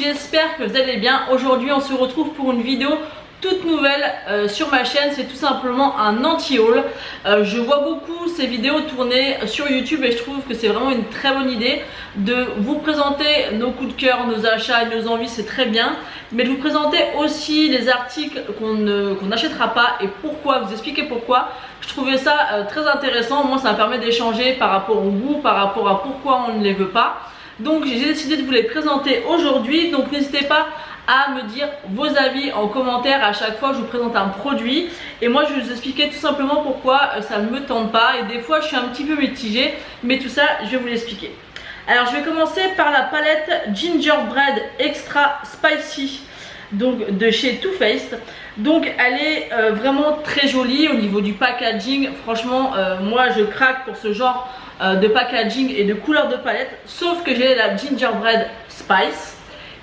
j'espère que vous allez bien. Aujourd'hui on se retrouve pour une vidéo toute nouvelle sur ma chaîne. C'est tout simplement un anti-haul. Je vois beaucoup ces vidéos tourner sur YouTube et je trouve que c'est vraiment une très bonne idée de vous présenter nos coups de cœur, nos achats et nos envies, c'est très bien, mais de vous présenter aussi les articles qu'on n'achètera pas et pourquoi, vous expliquer pourquoi. Je trouvais ça très intéressant. Moi ça me permet d'échanger par rapport au goût, par rapport à pourquoi on ne les veut pas. Donc j'ai décidé de vous les présenter aujourd'hui. Donc n'hésitez pas à me dire vos avis en commentaire à chaque fois que je vous présente un produit. Et moi je vais vous expliquer tout simplement pourquoi ça ne me tente pas. Et des fois je suis un petit peu mitigée, mais tout ça je vais vous l'expliquer. Alors je vais commencer par la palette Gingerbread Extra Spicy, donc de chez Too Faced. Donc elle est vraiment très jolie au niveau du packaging. Franchement moi je craque pour ce genre de packaging et de couleur de palette. Sauf que j'ai la Gingerbread Spice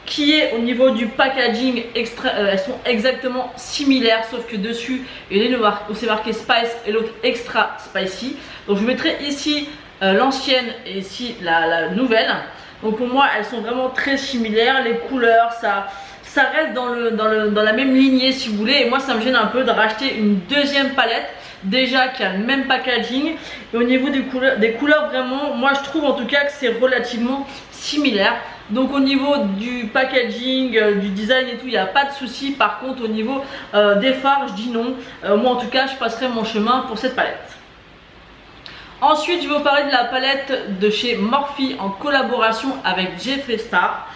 qui est au niveau du packaging elles sont exactement similaires, sauf que dessus il y en a une où c'est marqué Spice et l'autre Extra Spicy. Donc je mettrai ici l'ancienne et ici la nouvelle. Donc pour moi elles sont vraiment très similaires. Les couleurs ça reste dans la même lignée si vous voulez. Et moi ça me gêne un peu de racheter une deuxième palette déjà qui a le même packaging. Et au niveau des couleurs vraiment, moi je trouve en tout cas que c'est relativement similaire. Donc au niveau du packaging, du design et tout, il n'y a pas de souci. Par contre au niveau des fards, je dis non. Moi en tout cas je passerai mon chemin pour cette palette. Ensuite je vais vous parler de la palette de chez Morphe en collaboration avec Jeffree Star.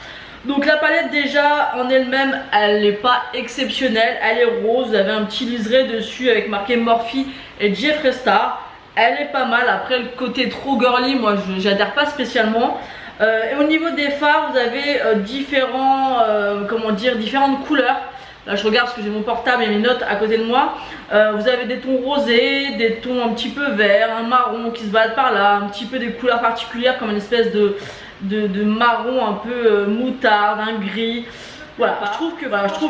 Donc la palette déjà en elle-même elle n'est pas exceptionnelle, elle est rose, vous avez un petit liseré dessus avec marqué Morphe et Jeffree Star. Elle est pas mal. Après le côté trop girly, moi j'adhère pas spécialement. Et au niveau des fards vous avez différentes couleurs. Là je regarde parce que j'ai mon portable et mes notes à côté de moi. Vous avez des tons rosés, des tons un petit peu verts, un marron qui se balade par là, un petit peu des couleurs particulières comme une espèce de marron un peu moutarde, un gris. Voilà, je trouve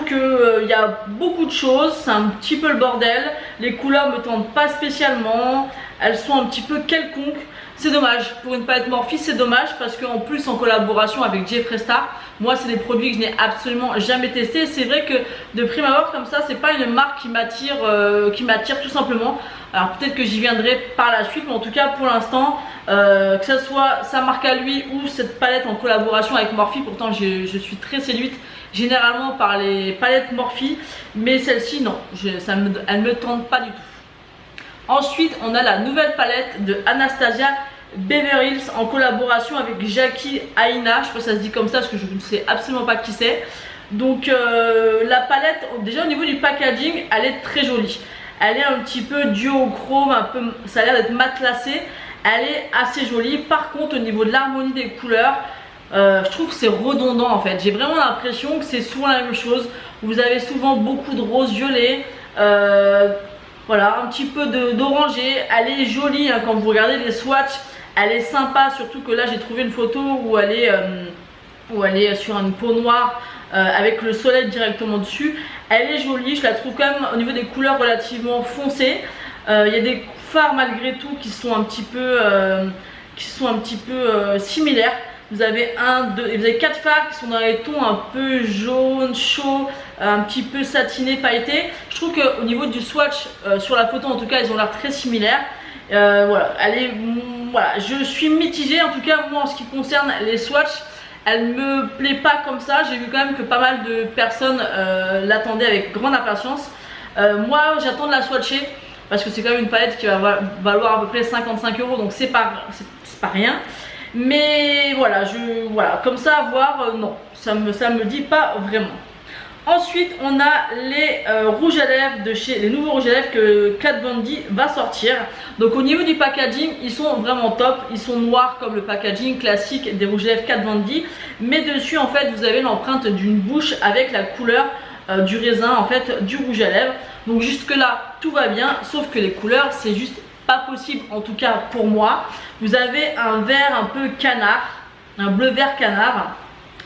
que il y a beaucoup de choses, c'est un petit peu le bordel. Les couleurs me tentent pas spécialement, elles sont un petit peu quelconques. C'est dommage, pour une palette Morphe c'est dommage parce qu'en plus en collaboration avec Jeffree Star, moi c'est des produits que je n'ai absolument jamais testés. C'est vrai que de prime abord comme ça c'est pas une marque qui m'attire tout simplement. Alors peut-être que j'y viendrai par la suite, mais en tout cas pour l'instant que ce soit sa marque à lui ou cette palette en collaboration avec Morphe, pourtant je suis très séduite généralement par les palettes Morphe, mais celle-ci non, elle me tente pas du tout. Ensuite on a la nouvelle palette de Anastasia Beverly Hills en collaboration avec Jackie Aina. Je sais pas si ça se dit comme ça parce que je ne sais absolument pas qui c'est. Donc la palette déjà au niveau du packaging elle est très jolie. Elle est un petit peu duochrome, un peu, ça a l'air d'être matelassé. Elle est assez jolie. Par contre au niveau de l'harmonie des couleurs je trouve que c'est redondant en fait. J'ai vraiment l'impression que c'est souvent la même chose. Vous avez souvent beaucoup de rose violet, voilà, un petit peu d'orangé. Elle est jolie hein, quand vous regardez les swatchs. Elle est sympa, surtout que là j'ai trouvé une photo où elle est sur une peau noire avec le soleil directement dessus. Elle est jolie, je la trouve quand même au niveau des couleurs relativement foncées. Il y a des fards malgré tout qui sont un petit peu similaires. Vous avez vous avez 4 fards qui sont dans les tons un peu jaune, chaud, un petit peu satiné, pailleté. Je trouve qu'au niveau du swatch, sur la photo en tout cas, ils ont l'air très similaires. Voilà, je suis mitigée en tout cas. Moi en ce qui concerne les swatchs, elle me plaît pas comme ça. J'ai vu quand même que pas mal de personnes l'attendaient avec grande impatience. Moi j'attends de la swatcher parce que c'est quand même une palette qui va valoir à peu près 55 €, donc c'est pas rien. Mais voilà, comme ça à voir, non, ça me dit pas vraiment. Ensuite on a les rouges à lèvres les nouveaux rouges à lèvres que Kat Von D va sortir. Donc au niveau du packaging ils sont vraiment top. Ils sont noirs comme le packaging classique des rouges à lèvres Kat Von D, mais dessus en fait vous avez l'empreinte d'une bouche avec la couleur du raisin en fait du rouge à lèvres. Donc jusque là tout va bien, sauf que les couleurs c'est juste pas possible en tout cas pour moi. Vous avez un vert un peu canard, un bleu vert canard.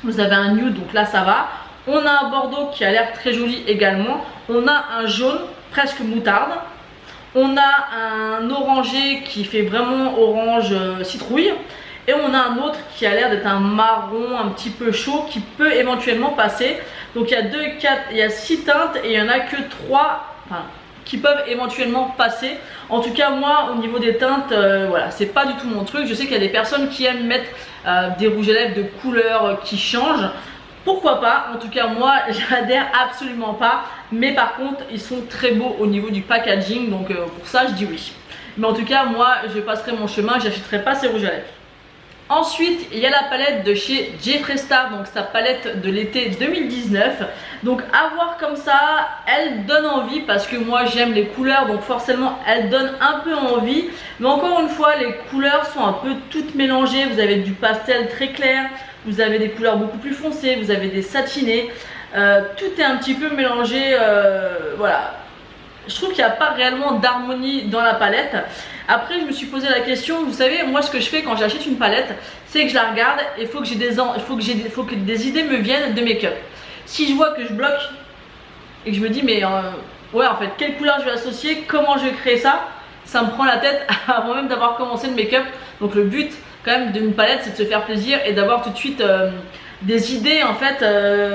Vous avez un nude, donc là ça va. On a un bordeaux qui a l'air très joli également. On a un jaune presque moutarde. On a un orangé qui fait vraiment orange citrouille. Et on a un autre qui a l'air d'être un marron un petit peu chaud qui peut éventuellement passer. Donc il y a 2, 4, il y a 6 teintes et il n'y en a que 3 qui peuvent éventuellement passer. En tout cas moi au niveau des teintes, voilà, c'est pas du tout mon truc. Je sais qu'il y a des personnes qui aiment mettre des rouges à lèvres de couleurs qui changent. Pourquoi pas, en tout cas moi j'adhère absolument pas. Mais par contre ils sont très beaux au niveau du packaging, donc pour ça je dis oui. Mais en tout cas moi je passerai mon chemin, j'achèterai pas ces rouges à lèvres. Ensuite, il y a la palette de chez Jeffree Star, donc sa palette de l'été 2019. Donc à voir comme ça, elle donne envie parce que moi j'aime les couleurs, donc forcément elle donne un peu envie. Mais encore une fois, les couleurs sont un peu toutes mélangées. Vous avez du pastel très clair, vous avez des couleurs beaucoup plus foncées, vous avez des satinés. Tout est un petit peu mélangé, voilà. Je trouve qu'il n'y a pas réellement d'harmonie dans la palette. Après je me suis posé la question, vous savez moi ce que je fais quand j'achète une palette, c'est que je la regarde et il faut que des idées me viennent de make-up. Si je vois que je bloque et que je me dis mais ouais en fait quelle couleur je vais associer, comment je vais créer ça, ça me prend la tête avant même d'avoir commencé le make-up. Donc le but quand même d'une palette c'est de se faire plaisir et d'avoir tout de suite des idées en fait,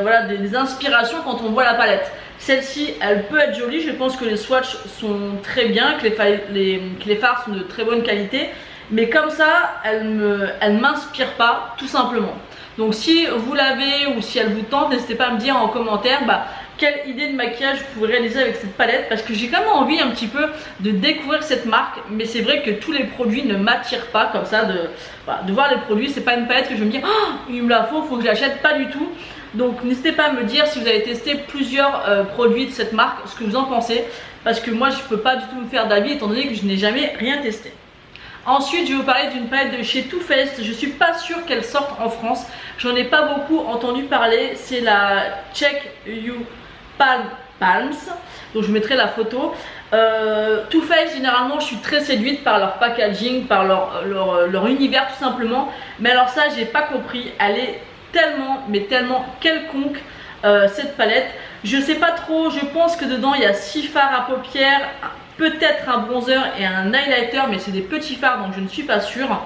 voilà, des inspirations quand on voit la palette. Celle-ci, elle peut être jolie, je pense que les swatchs sont très bien, que les fards sont de très bonne qualité. Mais comme ça, elle m'inspire pas, tout simplement. Donc si vous l'avez ou si elle vous tente, n'hésitez pas à me dire en commentaire quelle idée de maquillage vous pouvez réaliser avec cette palette. Parce que j'ai quand même envie un petit peu de découvrir cette marque. Mais c'est vrai que tous les produits ne m'attirent pas comme ça. De voir les produits, c'est pas une palette que je me dis oh, il me la faut que je l'achète, pas du tout. Donc n'hésitez pas à me dire si vous avez testé plusieurs produits de cette marque, ce que vous en pensez. Parce que moi je peux pas du tout me faire d'avis étant donné que je n'ai jamais rien testé. Ensuite je vais vous parler d'une palette de chez Too Faced. Je suis pas sûre qu'elle sorte en France. J'en ai pas beaucoup entendu parler. C'est la Check You Palms. Donc je vous mettrai la photo. Too Faced, généralement je suis très séduite par leur packaging, par leur univers tout simplement. Mais alors ça j'ai pas compris. Elle est tellement mais tellement quelconque cette palette. Je sais pas trop, je pense que dedans il y a 6 fards à paupières, peut-être un bronzer et un highlighter, mais c'est des petits fards donc je ne suis pas sûre.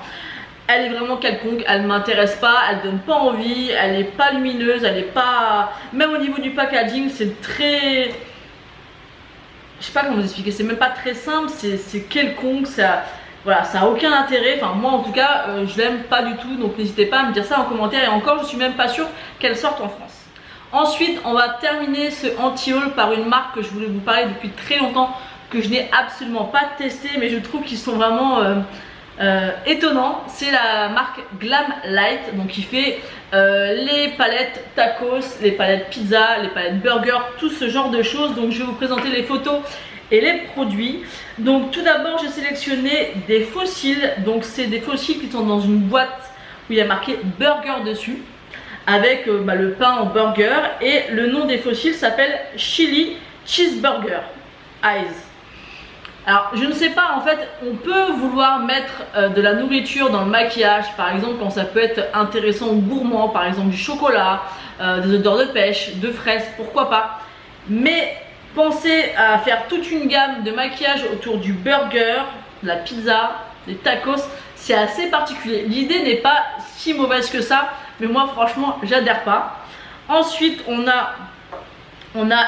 Elle est vraiment quelconque, elle m'intéresse pas, elle donne pas envie, elle est pas lumineuse, elle est pas... Même au niveau du packaging c'est très... Je sais pas comment vous expliquer, c'est même pas très simple, c'est quelconque, ça... Voilà, ça n'a aucun intérêt, enfin moi en tout cas je l'aime pas du tout, donc n'hésitez pas à me dire ça en commentaire. Et encore je suis même pas sûre qu'elle sorte en France. Ensuite on va terminer ce anti-haul par une marque que je voulais vous parler depuis très longtemps, que je n'ai absolument pas testé, mais je trouve qu'ils sont vraiment étonnants. C'est la marque Glam Light, donc qui fait les palettes tacos, les palettes pizza, les palettes burger, tout ce genre de choses. Donc je vais vous présenter les photos et les produits. Donc tout d'abord j'ai sélectionné des fossiles. Donc c'est des fossiles qui sont dans une boîte où il y a marqué burger dessus, avec le pain en burger, et le nom des fossiles s'appelle Chili Cheeseburger Eyes. Alors je ne sais pas, en fait on peut vouloir mettre de la nourriture dans le maquillage, par exemple quand ça peut être intéressant ou gourmand, par exemple du chocolat, des odeurs de pêche, de fraises, pourquoi pas. Mais pensez à faire toute une gamme de maquillage autour du burger, de la pizza, des tacos, c'est assez particulier. L'idée n'est pas si mauvaise que ça, mais moi franchement j'adhère pas. Ensuite on a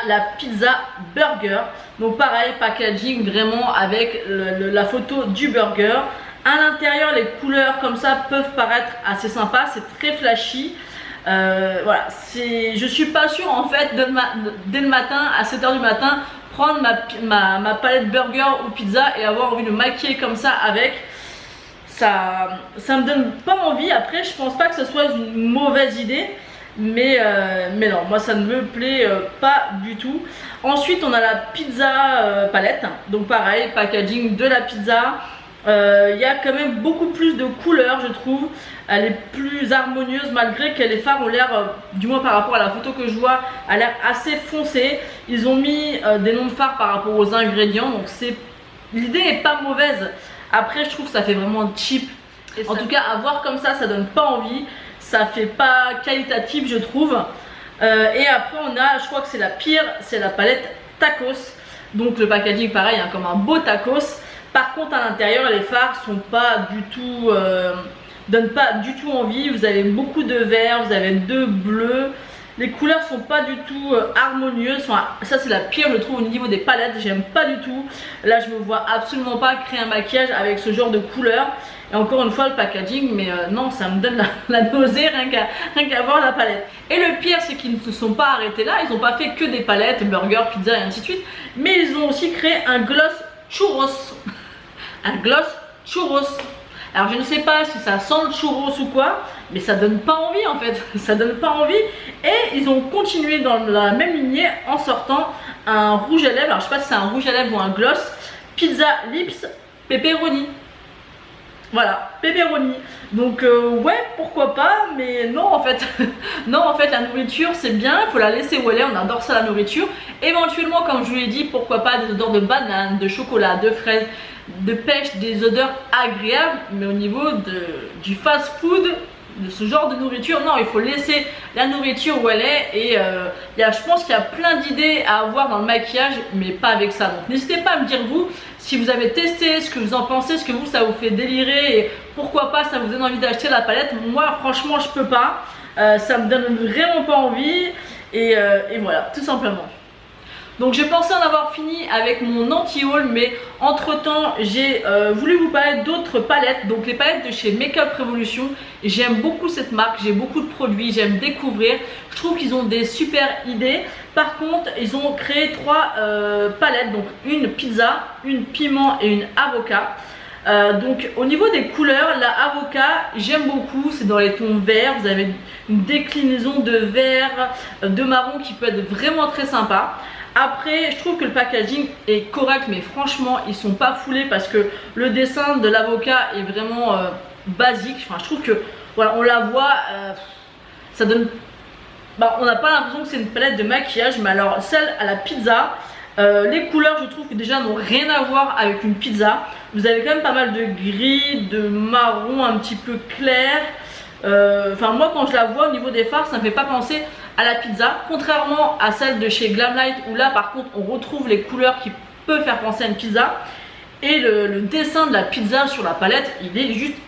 la pizza burger, donc pareil, packaging vraiment avec la photo du burger. À l'intérieur les couleurs comme ça peuvent paraître assez sympas, c'est très flashy. Voilà, je suis pas sûre en fait dès le matin à 7 h du matin prendre ma palette burger ou pizza et avoir envie de maquiller comme ça avec. Ça me donne pas envie. Après je pense pas que ce soit une mauvaise idée, mais non, moi ça ne me plaît pas du tout. Ensuite on a la pizza palette, donc pareil, packaging de la pizza. Il y a quand même beaucoup plus de couleurs, je trouve. Elle est plus harmonieuse malgré que les fards ont l'air, du moins par rapport à la photo que je vois, a l'air assez foncé. Ils ont mis des noms de fards par rapport aux ingrédients, donc l'idée n'est pas mauvaise. Après je trouve que ça fait vraiment cheap. En tout cas à voir comme ça donne pas envie. Ça fait pas qualitatif je trouve. Et après on a, je crois que c'est la pire, c'est la palette tacos. Donc le packaging pareil, comme un beau tacos. Par contre à l'intérieur les fards sont pas du tout donne pas du tout envie. Vous avez beaucoup de vert, vous avez de bleu. Les couleurs sont pas du tout harmonieuses. Enfin, ça c'est la pire, je trouve, au niveau des palettes. J'aime pas du tout. Là, je me vois absolument pas créer un maquillage avec ce genre de couleurs. Et encore une fois, le packaging, mais non, ça me donne la nausée rien qu'à voir la palette. Et le pire, c'est qu'ils ne se sont pas arrêtés là. Ils n'ont pas fait que des palettes, burger, pizza et ainsi de suite. Mais ils ont aussi créé un gloss churros. Un gloss churros. Alors je ne sais pas si ça sent le churros ou quoi, mais ça donne pas envie en fait, ça donne pas envie. Et ils ont continué dans la même lignée en sortant un rouge à lèvres. Alors je sais pas si c'est un rouge à lèvres ou un gloss, Pizza Lips Pepperoni. Voilà, pepperoni. Donc ouais, pourquoi pas, mais non en fait. Non en fait, la nourriture c'est bien, il faut la laisser où elle est, on adore ça la nourriture. Éventuellement, comme je vous l'ai dit, pourquoi pas des odeurs de banane, de chocolat, de fraises, de pêche, des odeurs agréables. Mais au niveau du fast food, de ce genre de nourriture, non, il faut laisser la nourriture où elle est. Et je pense qu'il y a plein d'idées à avoir dans le maquillage, mais pas avec ça. Donc n'hésitez pas à me dire vous si vous avez testé, ce que vous en pensez, ce que vous ça vous fait délirer et pourquoi pas ça vous donne envie d'acheter la palette. Moi franchement je peux pas, ça me donne vraiment pas envie et voilà, tout simplement. Donc je pensais en avoir fini avec mon anti-haul, mais entre temps j'ai voulu vous parler d'autres palettes. Donc les palettes de chez Makeup Revolution. J'aime beaucoup cette marque, j'ai beaucoup de produits, j'aime découvrir. Je trouve qu'ils ont des super idées. Par contre ils ont créé 3 palettes, donc une pizza, une piment et une avocat. Donc au niveau des couleurs, la avocat j'aime beaucoup, c'est dans les tons verts. Vous avez une déclinaison de vert, de marron qui peut être vraiment très sympa. Après je trouve que le packaging est correct, mais franchement ils sont pas foulés parce que le dessin de l'avocat est vraiment basique. Enfin je trouve que voilà, on la voit, ça donne, on n'a pas l'impression que c'est une palette de maquillage. Mais alors celle à la pizza, les couleurs je trouve que déjà n'ont rien à voir avec une pizza. Vous avez quand même pas mal de gris, de marron un petit peu clair. Enfin moi quand je la vois au niveau des fards, ça me fait pas penser à la pizza, contrairement à celle de chez Glamlite où là par contre on retrouve les couleurs qui peuvent faire penser à une pizza. Et le dessin de la pizza sur la palette, il est juste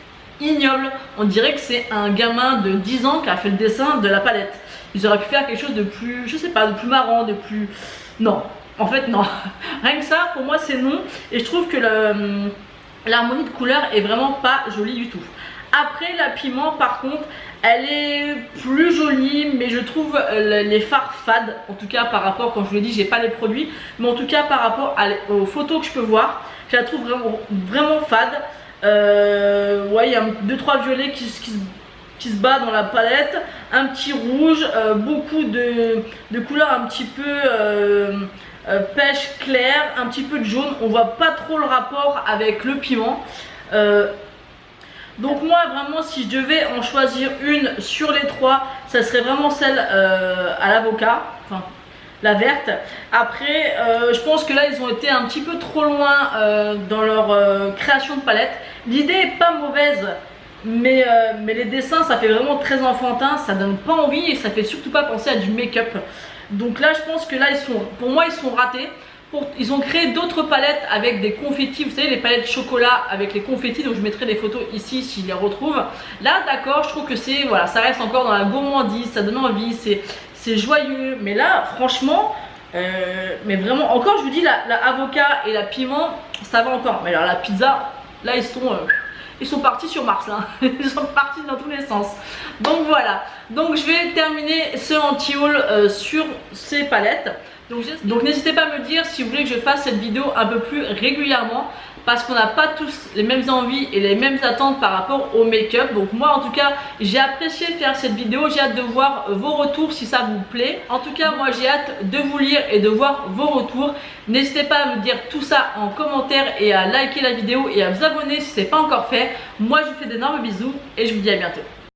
ignoble. On dirait que c'est un gamin de 10 ans qui a fait le dessin de la palette. Ils auraient pu faire quelque chose de plus, je sais pas, de plus marrant, de plus... Non, en fait non. Rien que ça, pour moi c'est non. Et je trouve que l'harmonie de couleurs est vraiment pas jolie du tout. Après la piment par contre, elle est plus jolie, mais je trouve les fards fades. En tout cas par rapport, comme je vous l'ai dit, j'ai pas les produits, mais en tout cas par rapport aux photos que je peux voir, je la trouve vraiment fade. Ouais, il y a 2-3 violets qui se bat dans la palette, un petit rouge, beaucoup de couleurs un petit peu pêche claire, un petit peu de jaune. On voit pas trop le rapport avec le piment. Donc moi vraiment si je devais en choisir une sur les 3, ça serait vraiment celle à l'avocat, enfin la verte. Après je pense que là ils ont été un petit peu trop loin dans leur création de palette. L'idée est pas mauvaise, mais les dessins ça fait vraiment très enfantin, ça donne pas envie et ça fait surtout pas penser à du make-up. Donc là je pense que là pour moi ils sont ratés. Ils ont créé d'autres palettes avec des confettis, vous savez les palettes chocolat avec les confettis, donc je mettrai des photos ici s'ils les retrouvent. Là d'accord, je trouve que c'est, voilà, ça reste encore dans la gourmandise, ça donne envie, c'est joyeux. Mais là franchement, mais vraiment, encore je vous dis la avocat et la piment, ça va encore. Mais alors la pizza, là ils sont partis sur Mars, hein. Ils sont partis dans tous les sens. Donc voilà, donc je vais terminer ce anti-haul sur ces palettes. Donc n'hésitez pas à me dire si vous voulez que je fasse cette vidéo un peu plus régulièrement, parce qu'on n'a pas tous les mêmes envies et les mêmes attentes par rapport au make-up. Donc moi en tout cas j'ai apprécié faire cette vidéo, j'ai hâte de voir vos retours si ça vous plaît. En tout cas moi j'ai hâte de vous lire et de voir vos retours. N'hésitez pas à me dire tout ça en commentaire et à liker la vidéo et à vous abonner si ce n'est pas encore fait. Moi je vous fais d'énormes bisous et je vous dis à bientôt.